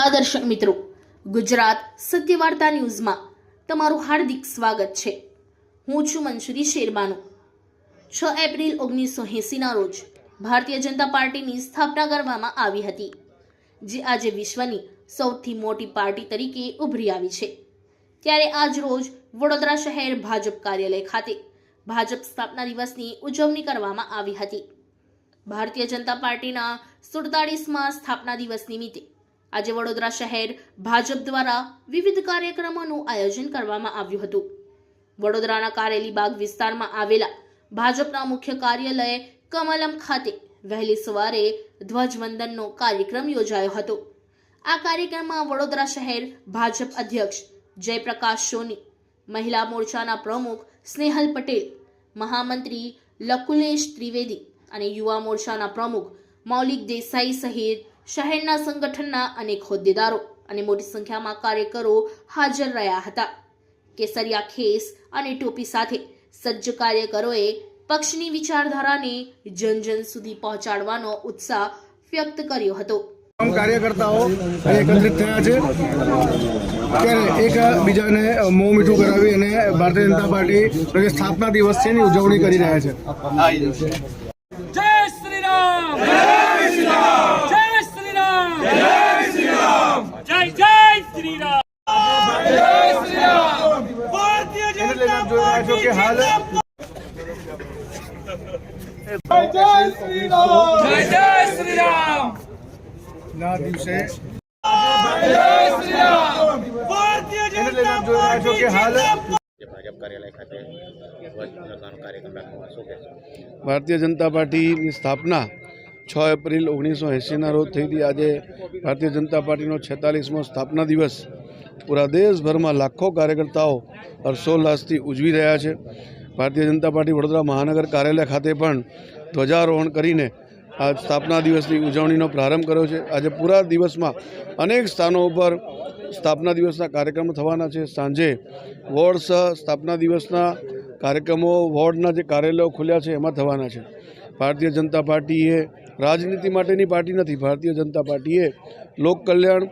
નમસ્કાર દર્શક મિત્રો, ગુજરાત સત્ય વાર્તા ન્યૂઝમાં તમારું હાર્દિક સ્વાગત છે। હું છું મંસૂરી શેરબાનુ। 6 એપ્રિલ 1980ના રોજ ભારતીય જનતા પાર્ટીની સ્થાપના કરવામાં આવી હતી, જે આજે વિશ્વની સૌથી મોટી પાર્ટી તરીકે ઉભરી આવી છે। ત્યારે આજ રોજ વડોદરા શહેર ભાજપ કાર્યાલય ખાતે ભાજપ સ્થાપના દિવસની ઉજવણી કરવામાં આવી હતી। ભારતીય જનતા પાર્ટીના 47મા સ્થાપના દિવસ નિમિત્તે આજે વડોદરા શહેર ભાજપ દ્વારા વિવિધ કાર્યક્રમોનું આયોજન કરવામાં આવ્યું હતું। વડોદરાના કારેલી બાગ વિસ્તારમાં આવેલા ભાજપના મુખ્ય કાર્યાલય કમલમ ખાતે વહેલી સવારે ધ્વજવંદનનો કાર્યક્રમ યોજાયો હતો। આ કાર્યક્રમમાં વડોદરા શહેર ભાજપ અધ્યક્ષ જયપ્રકાશ સોની, મહિલા મોરચાના પ્રમુખ સ્નેહલ પટેલ, મહામંત્રી લકુલેશ ત્રિવેદી અને યુવા મોરચાના પ્રમુખ મૌલિક દેસાઈ સહિત શહેરના સંગઠનના અનેક હોદ્દેદારો અને મોટી સંખ્યામાં કાર્યકરો હાજર રહ્યા હતા। કેસરિયા ખેસ અને ટોપી સાથે સજ્જ કાર્યકરોએ પક્ષની વિચારધારાને જન જન સુધી પહોંચાડવાનો ઉત્સાહ વ્યક્ત કર્યો હતો। કાર્યકર્તાઓ એકત્રિત થયા છે ત્યારે એકબીજાને મોં મીઠું કરાવી અને ભારતીય જનતા પાર્ટી સ્થાપના દિવસ છે એની ઉજવણી કરી રહ્યા છે। જય શ્રી રામ, જય શ્રી રામ, જય શ્રી રામ, જય શ્રી રામ, જય જય શ્રી રામ, જય શ્રી રામ। ભારતીય જનતા પાર્ટી કે હાલ જય શ્રી રામ, જય શ્રી રામ ના દિવસે જય શ્રી રામ। ભારતીય જનતા પાર્ટી કે હાલ ભાજપ કાર્યાલય ખાતે ધ્વજવંદનનો કાર્યક્રમ રાખવામાં શું કહેશો? ભારતીય જનતા પાર્ટીની સ્થાપના 6 એપ્રિલ 1980ના રોજ થઈ હતી। આજે ભારતીય જનતા પાર્ટીનો 46મો સ્થાપના દિવસ પૂરા દેશભરમાં લાખો કાર્યકર્તાઓ હર્ષોલ્લાસથી ઉજવી રહ્યા છે। ભારતીય જનતા પાર્ટી વડોદરા મહાનગર કાર્યાલય ખાતે પણ ધ્વજારોહણ કરીને આ સ્થાપના દિવસની ઉજવણીનો પ્રારંભ કર્યો છે। આજે પૂરા દિવસમાં અનેક સ્થાનો ઉપર સ્થાપના દિવસના કાર્યક્રમો થવાના છે। સાંજે વોર્ડ સ્થાપના દિવસના કાર્યક્રમો વોર્ડના જે કાર્યાલયો ખુલ્યા છે એમાં થવાના છે। ભારતીય જનતા પાર્ટી એ રાજનીતિ માટેની પાર્ટી નથી। ભારતીય જનતા પાર્ટી એ લોક કલ્યાણ,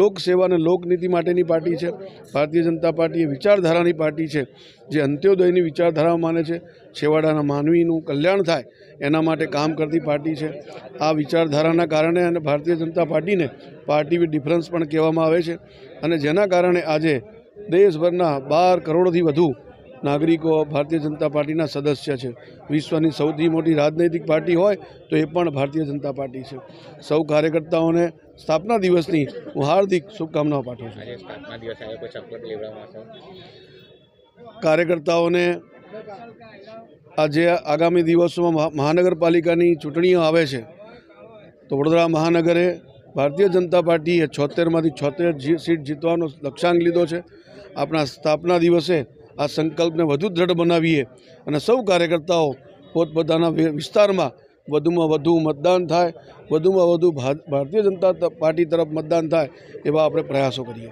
લોકસેવા અને લોકનીતિ માટેની પાર્ટી છે। ભારતીય જનતા પાર્ટી એ વિચારધારાની પાર્ટી છે, જે અંત્યોદયની વિચારધારા માને છે, છેવાડાના માનવીનું કલ્યાણ થાય એના માટે કામ કરતી પાર્ટી છે। આ વિચારધારાના કારણે અને ભારતીય જનતા પાર્ટીને પાર્ટી વિથ ડિફરન્સ પણ કહેવામાં આવે છે, અને જેના કારણે આજે દેશભરના 12 કરોડથી વધુ નાગરિકો ભારતીય જનતા પાર્ટીના સદસ્ય છે। વિશ્વની સૌથી મોટી રાજનૈતિક પાર્ટી હોય તો એ પણ ભારતીય જનતા પાર્ટી છે। સૌ કાર્યકર્તાઓને સ્થાપના દિવસની હું હાર્દિક શુભકામનાઓ પાઠવું છું। આજે સ્થાપના દિવસે આવ્યો કોઈ શપથ લેવડાવવામાં આવશે? કાર્યકર્તાઓને આજે આગામી દિવસોમાં મહાનગરપાલિકાની ચૂંટણીઓ આવે છે, તો વડોદરા મહાનગરે ભારતીય જનતા પાર્ટીએ 76માંથી 76 સીટ જીતવાનો લક્ષ્યાંક લીધો છે। આપણા સ્થાપના દિવસે આ સંકલ્પને વધુ દ્રઢ બનાવીએ અને સૌ કાર્યકર્તાઓ પોતપોતાના વિસ્તારમાં વધુમાં વધુ મતદાન થાય, વધુમાં વધુ ભારતીય જનતા પાર્ટી તરફ મતદાન થાય એવા આપણે પ્રયાસો કરીએ।